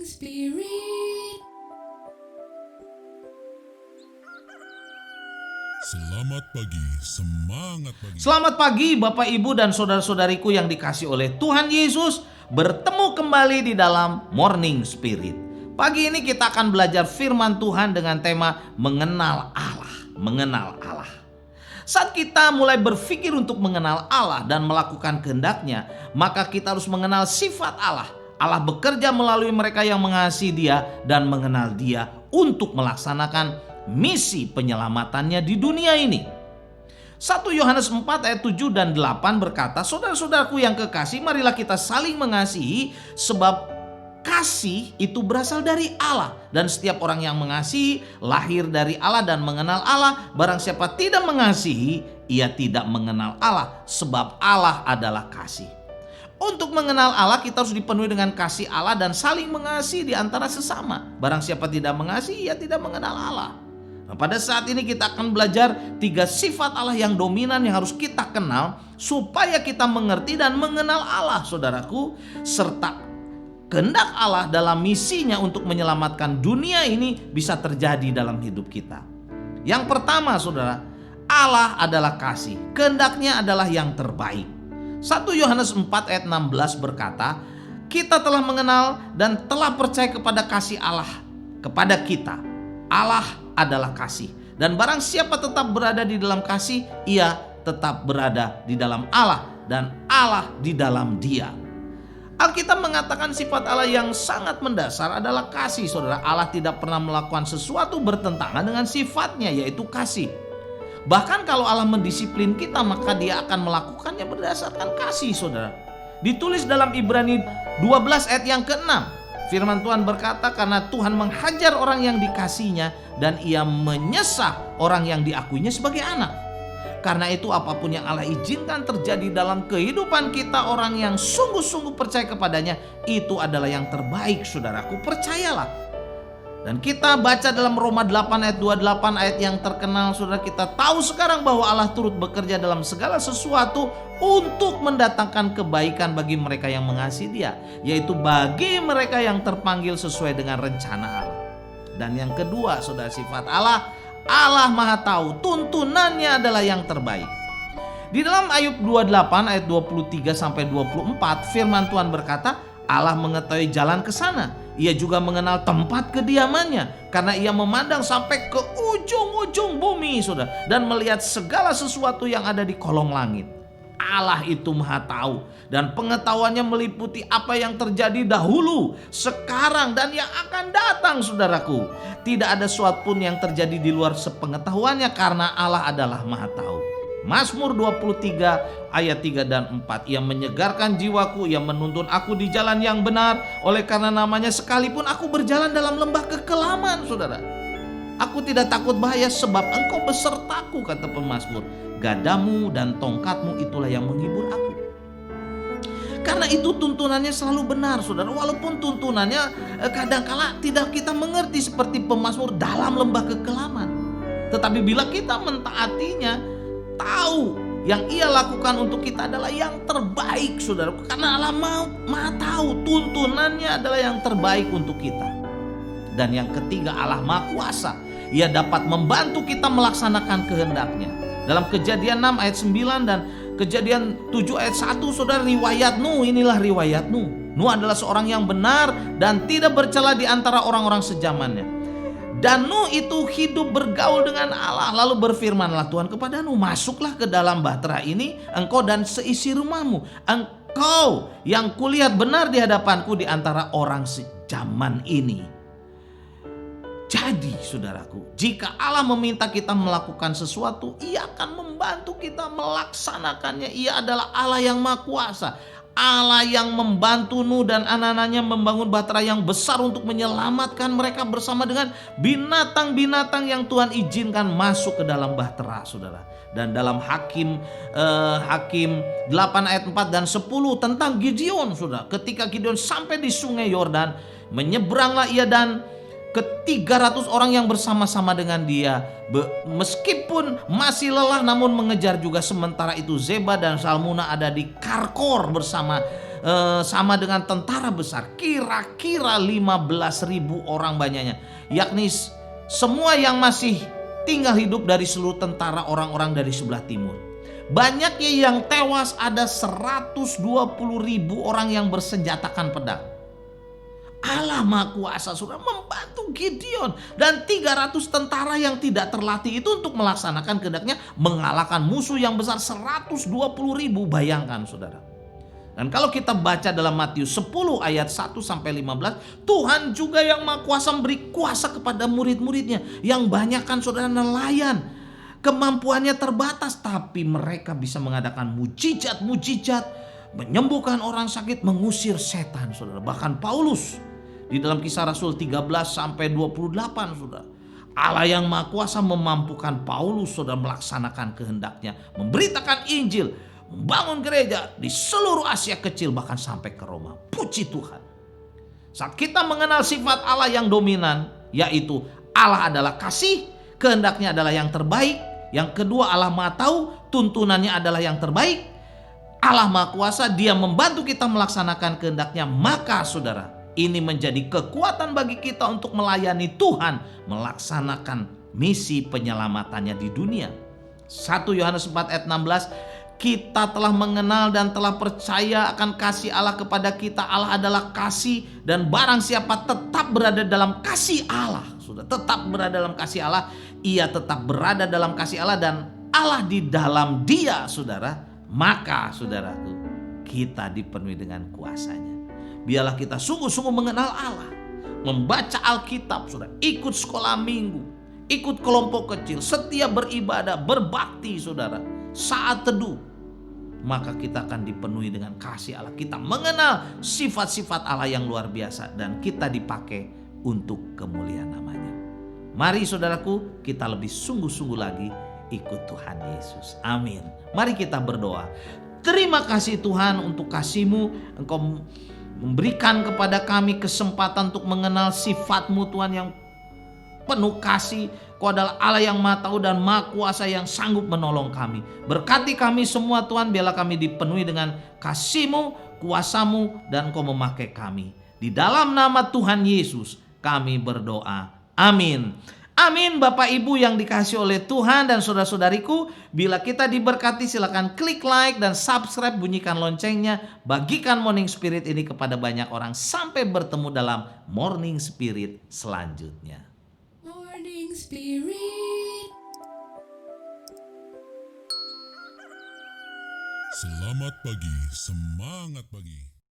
Morning Spirit. Selamat pagi, semangat pagi. Selamat pagi Bapak Ibu dan saudara-saudariku yang dikasihi oleh Tuhan Yesus. Bertemu kembali di dalam Morning Spirit. Pagi ini kita akan belajar firman Tuhan dengan tema mengenal Allah. Mengenal Allah. Saat kita mulai berpikir untuk mengenal Allah dan melakukan kehendaknya, maka kita harus mengenal sifat Allah. Allah bekerja melalui mereka yang mengasihi Dia dan mengenal Dia untuk melaksanakan misi penyelamatannya di dunia ini. 1 Yohanes 4 ayat 7 dan 8 berkata, saudara-saudaraku yang kekasih, marilah kita saling mengasihi, sebab kasih itu berasal dari Allah, dan setiap orang yang mengasihi lahir dari Allah dan mengenal Allah. Barang siapa tidak mengasihi, ia tidak mengenal Allah, sebab Allah adalah kasih. Untuk mengenal Allah, kita harus dipenuhi dengan kasih Allah dan saling mengasihi di antara sesama. Barang siapa tidak mengasihi, ia tidak mengenal Allah. Nah, pada saat ini kita akan belajar 3 sifat Allah yang dominan yang harus kita kenal supaya kita mengerti dan mengenal Allah, saudaraku, serta kehendak Allah dalam misinya untuk menyelamatkan dunia ini bisa terjadi dalam hidup kita. Yang pertama, saudara, Allah adalah kasih. Kehendaknya adalah yang terbaik. 1 Yohanes 4 ayat 16 berkata, kita telah mengenal dan telah percaya kepada kasih Allah kepada kita. Allah adalah kasih. Dan barang siapa tetap berada di dalam kasih, ia tetap berada di dalam Allah dan Allah di dalam dia. Alkitab mengatakan sifat Allah yang sangat mendasar adalah kasih, saudara. Allah tidak pernah melakukan sesuatu bertentangan dengan sifatnya, yaitu kasih. Bahkan kalau Allah mendisiplin kita, maka Dia akan melakukannya berdasarkan kasih, saudara. Ditulis dalam Ibrani 12 ayat yang ke-6. Firman Tuhan berkata, karena Tuhan menghajar orang yang dikasihinya dan Ia menyesah orang yang diakuinya sebagai anak. Karena itu apapun yang Allah izinkan terjadi dalam kehidupan kita, orang yang sungguh-sungguh percaya kepadanya, itu adalah yang terbaik, saudaraku, percayalah. Dan kita baca dalam Roma 8 ayat 28, ayat yang terkenal, saudara. Kita tahu sekarang bahwa Allah turut bekerja dalam segala sesuatu untuk mendatangkan kebaikan bagi mereka yang mengasihi Dia, yaitu bagi mereka yang terpanggil sesuai dengan rencana Allah. Dan yang kedua, saudara, sifat Allah Maha tahu, tuntunannya adalah yang terbaik. Di dalam Ayub 28 ayat 23 sampai 24, firman Tuhan berkata, Allah mengetahui jalan ke sana. Ia juga mengenal tempat kediamannya, karena Ia memandang sampai ke ujung-ujung bumi, saudara, dan melihat segala sesuatu yang ada di kolong langit. Allah itu Maha tahu, dan pengetahuannya meliputi apa yang terjadi dahulu, sekarang, dan yang akan datang, saudaraku. Tidak ada sesuatu pun yang terjadi di luar sepengetahuannya, karena Allah adalah Maha tahu. Mazmur 23 ayat 3 dan 4, Ia menyegarkan jiwaku, Ia menuntun aku di jalan yang benar, oleh karena namanya, sekalipun aku berjalan dalam lembah kekelaman, saudara, aku tidak takut bahaya, sebab Engkau besertaku, kata pemazmur. Gadamu dan tongkatmu itulah yang menghibur aku. Karena itu tuntunannya selalu benar, saudara. Walaupun tuntunannya kadangkala tidak kita mengerti seperti pemazmur dalam lembah kekelaman. Tetapi bila kita mentaatinya, tahu yang Ia lakukan untuk kita adalah yang terbaik, saudara. Karena Allah Maha tahu, tuntunannya adalah yang terbaik untuk kita. Dan yang ketiga, Allah Maha kuasa. Ia dapat membantu kita melaksanakan kehendaknya. Dalam Kejadian 6 ayat 9 dan Kejadian 7 ayat 1, saudara, riwayat Nuh, inilah riwayat Nuh. Nuh adalah seorang yang benar dan tidak bercela di antara orang-orang sezamannya. Dan Nuh itu hidup bergaul dengan Allah. Lalu berfirmanlah Tuhan kepada Nuh, masuklah ke dalam bahtera ini, engkau dan seisi rumahmu. Engkau yang kulihat benar di hadapanku di antara orang sejaman ini. Jadi, saudaraku, jika Allah meminta kita melakukan sesuatu, Ia akan membantu kita melaksanakannya. Ia adalah Allah yang Maha Kuasa, Allah yang membantu Nuh dan anak-anaknya membangun bahtera yang besar untuk menyelamatkan mereka bersama dengan binatang-binatang yang Tuhan izinkan masuk ke dalam bahtera, saudara. Dan dalam Hakim 8 ayat 4 dan 10 tentang Gideon, saudara. Ketika Gideon sampai di sungai Yordan, menyeberanglah ia dan ke-300 orang yang bersama-sama dengan dia. Meskipun masih lelah namun mengejar juga. Sementara itu Zeba dan Salmuna ada di Karkor bersama sama dengan tentara besar, kira-kira 15.000 orang banyaknya, yakni semua yang masih tinggal hidup dari seluruh tentara orang-orang dari sebelah timur. Banyaknya yang tewas, ada 120.000 orang yang bersenjatakan pedang. Allah Maha Kuasa saudara membantu Gideon dan 300 tentara yang tidak terlatih itu untuk melaksanakan kehendaknya, mengalahkan musuh yang besar 120.000. Bayangkan saudara. Dan kalau kita baca dalam Matius 10 ayat 1 sampai 15, Tuhan juga yang Maha Kuasa memberi kuasa kepada murid-muridnya yang banyak kan saudara nelayan. Kemampuannya terbatas, tapi mereka bisa mengadakan mujizat-mujizat, menyembuhkan orang sakit, mengusir setan saudara. Bahkan Paulus di dalam Kisah Rasul 13 sampai 28 saudara, Allah yang Maha Kuasa memampukan Paulus saudara melaksanakan kehendaknya, memberitakan Injil, membangun gereja di seluruh Asia Kecil, bahkan sampai ke Roma. Puji Tuhan. Saat kita mengenal sifat Allah yang dominan, yaitu Allah adalah kasih, kehendaknya adalah yang terbaik. Yang kedua, Allah Maha Tahu, tuntunannya adalah yang terbaik. Allah Maha Kuasa, Dia membantu kita melaksanakan kehendaknya. Maka saudara, ini menjadi kekuatan bagi kita untuk melayani Tuhan, melaksanakan misi penyelamatannya di dunia. 1 Yohanes 4 ayat 16, kita telah mengenal dan telah percaya akan kasih Allah kepada kita. Allah adalah kasih, dan barang siapa tetap berada dalam kasih Allah, sudah tetap berada dalam kasih Allah, ia tetap berada dalam kasih Allah dan Allah di dalam dia saudara, maka saudaraku, kita dipenuhi dengan kuasanya. Biarlah kita sungguh-sungguh mengenal Allah, membaca Alkitab, saudara, ikut sekolah minggu, ikut kelompok kecil, setia beribadah, berbakti, saudara, saat teduh. Maka kita akan dipenuhi dengan kasih Allah. Kita mengenal sifat-sifat Allah yang luar biasa dan kita dipakai untuk kemuliaan namanya. Mari saudaraku, kita lebih sungguh-sungguh lagi ikut Tuhan Yesus. Amin. Mari kita berdoa. Terima kasih Tuhan untuk kasih-Mu. Engkau memberikan kepada kami kesempatan untuk mengenal sifat-Mu Tuhan yang penuh kasih. Kau adalah Allah yang Maha Tahu dan Maha Kuasa yang sanggup menolong kami. Berkati kami semua Tuhan, biarlah kami dipenuhi dengan kasih-Mu, kuasa-Mu, dan Kau memakai kami. Di dalam nama Tuhan Yesus kami berdoa. Amin. Amin. Bapak Ibu yang dikasihi oleh Tuhan dan saudara-saudariku, bila kita diberkati silakan klik like dan subscribe, bunyikan loncengnya, bagikan Morning Spirit ini kepada banyak orang. Sampai bertemu dalam Morning Spirit selanjutnya. Morning Spirit. Selamat pagi, semangat pagi.